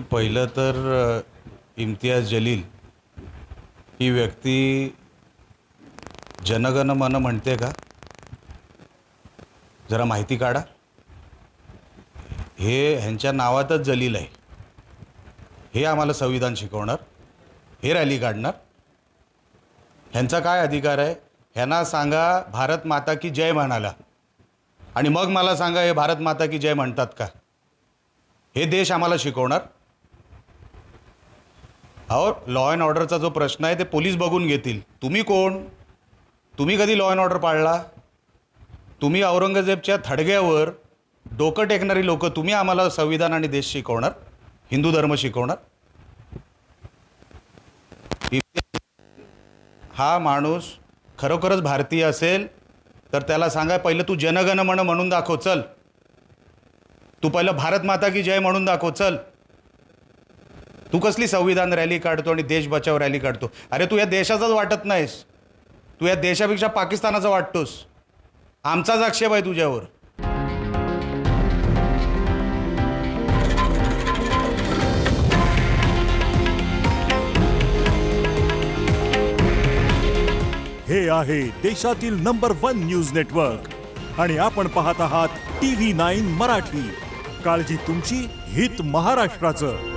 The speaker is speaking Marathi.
पहिलं तर इम्तियाज जलील ही व्यक्ती जनगण मन म्हणते का? जरा माहिती काढा. हे ह्यांच्या नावातच जलील आहे. हे आम्हाला संविधान शिकवणार, हे रॅली काढणार. ह्यांचा काय अधिकार आहे? ह्यांना सांगा भारत माता की जय म्हणाला आणि मग मला सांगा हे भारत माता की जय म्हणतात का? हे देश आम्हाला शिकवणार? अहो, लॉ अँड ऑर्डरचा जो प्रश्न आहे ते पोलीस बघून घेतील. तुम्ही कोण? तुम्ही कधी लॉ अँड ऑर्डर पाळला? तुम्ही औरंगजेबच्या थडग्यावर डोकं टेकणारी लोक, तुम्ही आम्हाला संविधान आणि देश शिकवणार, हिंदू धर्म शिकवणार? हा माणूस खरोखरच भारतीय असेल तर त्याला सांगा पहिलं तू जनगण मन म्हणून दाखव. चल, तू पहिलं भारत माता की जय म्हणून दाखव. चल, तू कसली संविधान रॅली काढतो आणि देश बचाव रॅली काढतो? अरे तू या देशाचाच वाटत नाहीस, तू या देशापेक्षा पाकिस्तानाचा वाटतोस. आमचाच आक्षेप आहे तुझ्यावर. हे आहे देशातील नंबर 1 न्यूज नेटवर्क आणि आपण पाहत आहात TV9 मराठी. काळजी तुमची, हित महाराष्ट्राचं.